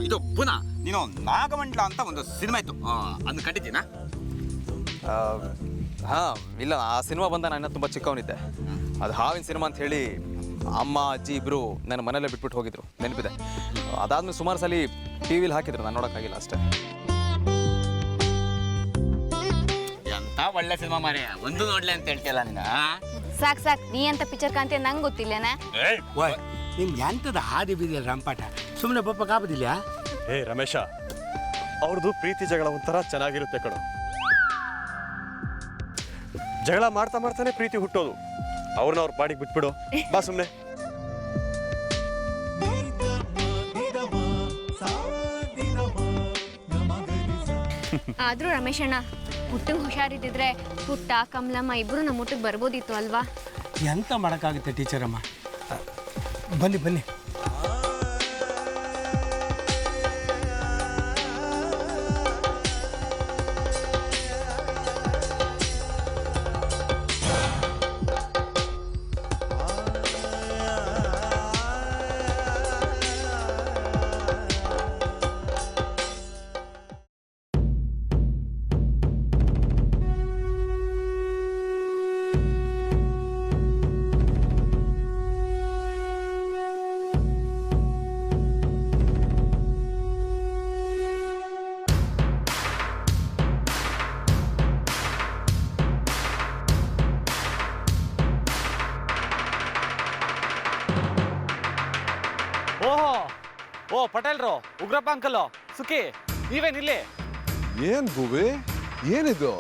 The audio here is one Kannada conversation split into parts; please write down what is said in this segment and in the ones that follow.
ಇದು ಪುನಃ ನೀನು ನಾಗಮಂಡಲ ಅಂತ ಒಂದು ಸಿನಿಮಾ ಇತ್ತು, ಅದನ್ನ ಕಂಡಿದ್ದೀನಾ? ಹಾಂ, ಇಲ್ಲ, ಆ ಸಿನಿಮಾ ಬಂದ ನಾನು ತುಂಬ ಚಿಕ್ಕವನಿದ್ದೆ. ಅದು ಹಾವಿನ ಸಿನಿಮಾ ಅಂತ ಹೇಳಿ ಅಮ್ಮ ಅಜ್ಜಿ ಇಬ್ಬರು ನನ್ನ ಮನೇಲೆ ಬಿಟ್ಬಿಟ್ಟು ಹೋಗಿದ್ರು, ನೆನಪಿದೆ. ಅದಾದ್ಮೇಲೆ ಸುಮಾರು ಸಲ ಟಿ ವಿಲಿ ಹಾಕಿದ್ರು, ನಾನು ನೋಡೋಕ್ಕಾಗಿಲ್ಲ ಅಷ್ಟೇ. ಎಂತ ಒಳ್ಳೆ ಸಿನಿಮಾ ಮಾರೇ, ಒಂದು ನೋಡ್ಲಿ ಅಂತ ಹೇಳ್ತಿಯಲ್ಲ ನೀನು. ಸಾಕ್ ನೀ ಅಂತ ಪಿಕ್ಚರ್ ಕಾಂತಿ ನಂಗೆ ಗೊತ್ತಿಲ್ಲನ. ನಿಮ್ಗೆ ಎಂತದ ಹಾದಿ ಬೀದಿಯ ರಂಪಾಟ, ಸುಮ್ಮನೆ ಬಪ್ಪಕ್ಕಾಗೋದಿಲ್ಲ. ರಮೇಶ, ಅವ್ರದ್ದು ಪ್ರೀತಿ ಜಗಳ ಒಂಥರ ಚೆನ್ನಾಗಿರುತ್ತೆ ಕಣೋ. ಜಗಳ ಮಾಡ್ತಾ ಮಾಡ್ತಾನೆ ಪ್ರೀತಿ ಹುಟ್ಟೋದು. ಅವ್ರನ್ನ ಅವ್ರ ಪಾಡಿಗೆ ಬಿಟ್ಬಿಡು, ಬಾ ಸುಮ್ಮನೆ. ಆದ್ರೂ ರಮೇಶ್ ಅಣ್ಣ, ಹುಟ್ಟಿಗೆ ಹುಷಾರಿದ್ದಿದ್ರೆ ಪುಟ್ಟ ಕಮಲಮ್ಮ ಇಬ್ರು ನಮ್ಮ ಊಟಕ್ಕೆ ಬರ್ಬೋದಿತ್ತು ಅಲ್ವಾ? ಎಂತ ಮಾಡೋಕ್ಕಾಗುತ್ತೆ ಟೀಚರಮ್ಮ. ಬನ್ನಿ ಬನ್ನಿ. ಓ ಪಟೇಲ್ರು, ಉಗ್ರಪ್ಪ ಅಂಕಲ್, ಸುಖಿ, ನೀವೇನಿಲ್ಲಿ? ಏನ್ ಭುವಿ, ಏನಿದು?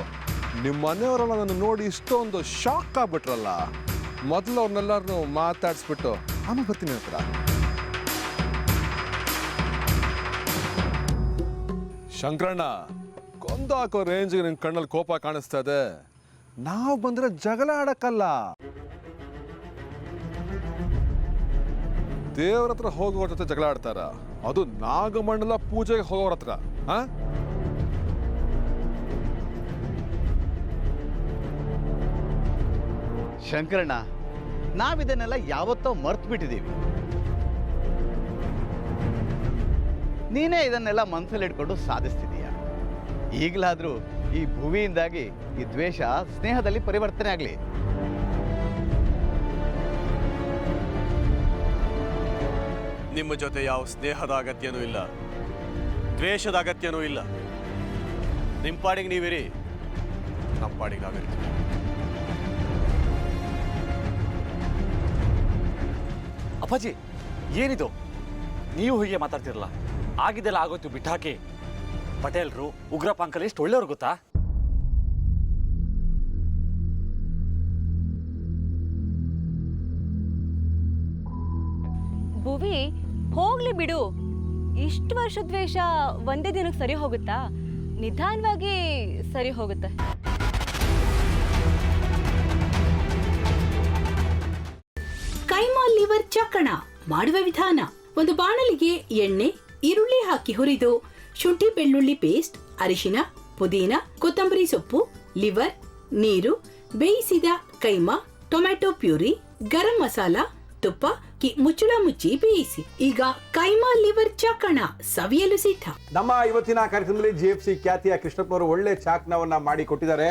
ನಿಮ್ಮ ಮನೆಯವರೆಲ್ಲ ನನ್ನ ನೋಡಿ ಇಷ್ಟೊಂದು ಶಾಕ್ ಆಗ್ಬಿಟ್ರಲ್ಲ. ಮೊದಲು ಅವ್ರನ್ನೆಲ್ಲರನ್ನು ಮಾತಾಡಿಸ್ಬಿಟ್ಟು ಆಮೇಲೆ ಬರ್ತೀನಿ ಹತ್ರ. ಶಂಕರಣ್ಣ, ಕೊಂದಾಕೋ ರೇಂಜ್ಗೆ ನಿನ್ ಕಣ್ಣಲ್ಲಿ ಕೋಪ ಕಾಣಿಸ್ತಾ ಇದೆ. ನಾವು ಬಂದ್ರೆ ಜಗಳ ಆಡಕ್ಕಲ್ಲ, ದೇವ್ರ ಹತ್ರ ಹೋಗೋರ ಜೊತೆ ಜಗಳ ಆಡ್ತಾರ, ಅದು ನಾಗಮಂಡಲ ಪೂಜೆಗೆ ಹೋಗೋರ ಹತ್ರ. ಶಂಕರಣ್ಣ, ನಾವಿದನ್ನೆಲ್ಲ ಯಾವತ್ತೋ ಮರ್ತು ಬಿಟ್ಟಿದ್ದೀವಿ. ನೀನೇ ಇದನ್ನೆಲ್ಲ ಮನಸ್ಸಲ್ಲಿ ಇಟ್ಕೊಂಡು ಸಾಧಿಸ್ತಿದೀಯ. ಈಗಲಾದರೂ ಈ ಭುವಿಯಿಂದಾಗಿ ಈ ದ್ವೇಷ ಸ್ನೇಹದಲ್ಲಿ ಪರಿವರ್ತನೆ ಆಗಲಿ. ನಿಮ್ಮ ಜೊತೆ ಯಾವ ಸ್ನೇಹದ ಅಗತ್ಯನೂ ಇಲ್ಲ, ದ್ವೇಷದ ಅಗತ್ಯನೂ ಇಲ್ಲ. ನಿಮ್ಮ ಪಾಡಿಗೆ ನೀವಿರಿ, ನಮ್ಮ ಪಾಡಿಗೆ ನಾವಿರ್ತೀವಿ. ಅಪ್ಪಾಜಿ, ಏನಿದು? ನೀವು ಹೀಗೆ ಮಾತಾಡ್ತಿರಲ್ಲ. ಆಗಿದ್ದೆಲ್ಲ ಆಗೋಯ್ತು, ಬಿಟ್ಟಾಕಿ. ಪಟೇಲ್ರು, ಉಗ್ರಪ್ಪ ಅಂಕಲ್ ಎಷ್ಟು ಒಳ್ಳೆಯವ್ರು ಗೊತ್ತಾ? ಭುವಿ, ಹೋಗ್ಲಿ ಬಿಡು. ಇಷ್ಟು ವರ್ಷ ದ್ವೇಷ ಒಂದೇ ದಿನಕ್ಕೆ ಸರಿ ಹೋಗುತ್ತಾ? ನಿಧಾನವಾಗಿ ಸರಿ ಹೋಗುತ್ತೆ. ಕೈಮಾ ಲಿವರ್ ಚಕ್ಕಣ ಮಾಡುವ ವಿಧಾನ: ಒಂದು ಬಾಣಲಿಗೆ ಎಣ್ಣೆ, ಈರುಳ್ಳಿ ಹಾಕಿ ಹುರಿದು ಶುಂಠಿ ಬೆಳ್ಳುಳ್ಳಿ ಪೇಸ್ಟ್, ಅರಿಶಿನ, ಪುದೀನ, ಕೊತ್ತಂಬರಿ ಸೊಪ್ಪು, ಲಿವರ್, ನೀರು, ಬೇಯಿಸಿದ ಕೈಮಾ, ಟೊಮ್ಯಾಟೊ ಪ್ಯೂರಿ, ಗರಂ ಮಸಾಲ, ತುಪ್ಪ ಮುಚ್ಚಳ ಮುಚ್ಚಿ ಬೇಯಿಸಿ. ಈಗ ಕೈಮಾ ಲಿವರ್ ಚಾಕಣ ಸವಿಯಲು ಸಿದ್ಧ. ನಮ್ಮ ಇವತ್ತಿನ ಕಾರ್ಯಕ್ರಮದಲ್ಲಿ GFC ಖ್ಯಾತಿಯ ಕೃಷ್ಣಪ್ಪನವರು ಒಳ್ಳೆ ಚಾಕ್ನವನ್ನ ಮಾಡಿ ಕೊಟ್ಟಿದ್ದಾರೆ.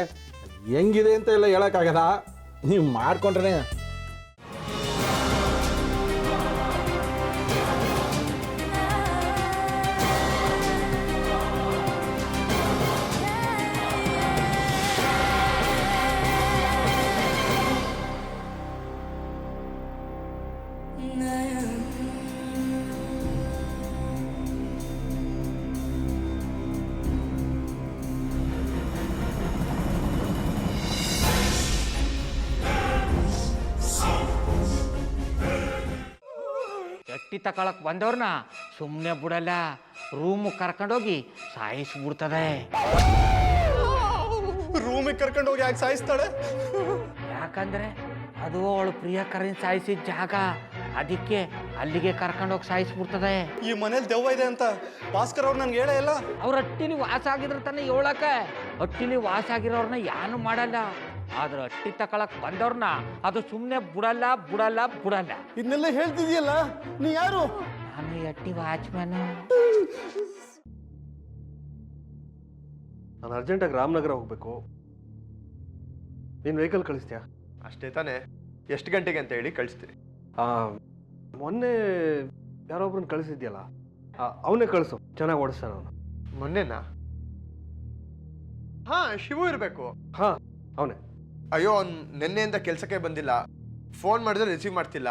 ಹೆಂಗಿದೆ ಅಂತ ಎಲ್ಲ ಹೇಳಕ್ಕಾಗಲ್ಲ, ನೀವು ಮಾಡ್ಕೊಂಡ್ರೆ. ಎಟ್ಟಿ ತಕೊಳಕ್ ಬಂದವ್ರನ್ನ ಸುಮ್ಮನೆ ಬಿಡಲ್ಲ, ರೂಮ್ ಕರ್ಕೊಂಡೋಗಿ ಸಾಯಿಸ್ಬಿಡ್ತದೆ. ರೂಮಿಗೆ ಕರ್ಕೊಂಡೋಗಿ ಯಾಕೆ ಸಾಯಿಸ್ತಾಳೆ? ಯಾಕಂದ್ರೆ ಅದು ಅವಳು ಪ್ರಿಯಕರನ್ ಸಾಯಿಸಿದ ಜಾಗ, ಅದಕ್ಕೆ ಅಲ್ಲಿಗೆ ಕರ್ಕೊಂಡೋಗಿ ಸಾಯಿಸ್ಬಿಡ್ತದೆ. ಈ ಮನೇಲಿ ದೆವ್ವ ಇದೆ ಅಂತ ಭಾಸ್ಕರ್ ಅವ್ರು ನನ್ಗೆ ಹೇಳೇ ಇಲ್ಲ. ಅವ್ರ ಹಟ್ಟಿಲಿ ವಾಸ ಆಗಿದ್ರ ತಾನೆ ಹೇಳಕ. ಹಟ್ಟಿಲಿ ವಾಸ ಆಗಿರೋರ್ನ ಯಾನು ಮಾಡಲ್ಲ, ಆದ್ರೆ ಹಟ್ಟಿ ತಕೊಳಕ್ ಬಂದವ್ರನ್ನ ಅದು ಸುಮ್ಮನೆ ಬಿಡಲ್ಲ ಬಿಡಲ್ಲ ಬಿಡಲ್ಲ. ಇದನ್ನೆಲ್ಲ ಹೇಳ್ತಿದ್ಯಲ್ಲ, ನೀ ಯಾರು? ನಾನು ಹಟ್ಟಿ ವಾಚ್ಮ್ಯಾನ್. ನಾನು ಅರ್ಜೆಂಟಾಗಿ ರಾಮನಗರ ಹೋಗಬೇಕು. ನೀನು ವೆಹಿಕಲ್ ಕಳಿಸ್ತೀಯಾ? ಅಷ್ಟೇ ತಾನೇ, ಎಷ್ಟು ಗಂಟೆಗೆ ಅಂತ ಹೇಳಿ ಕಳಿಸ್ತೀನಿ. ಮೊನ್ನೆ ಯಾರೊಬ್ರನ್ನ ಕಳಿಸಿದ್ಯಲ್ಲ, ಅವನೇ ಕಳಿಸು, ಚೆನ್ನಾಗಿ ಓಡಿಸ್ತಾನೆ ಅವನು. ಮೊನ್ನೆನಾ? ಹಾಂ, ಶಿವು ಇರಬೇಕು. ಹಾಂ, ಅವನೇ. ಅಯ್ಯೋ, ಅವ್ನು ನಿನ್ನೆಯಿಂದ ಕೆಲಸಕ್ಕೆ ಬಂದಿಲ್ಲ. ಫೋನ್ ಮಾಡಿದ್ರೆ ರಿಸೀವ್ ಮಾಡ್ತಿಲ್ಲ.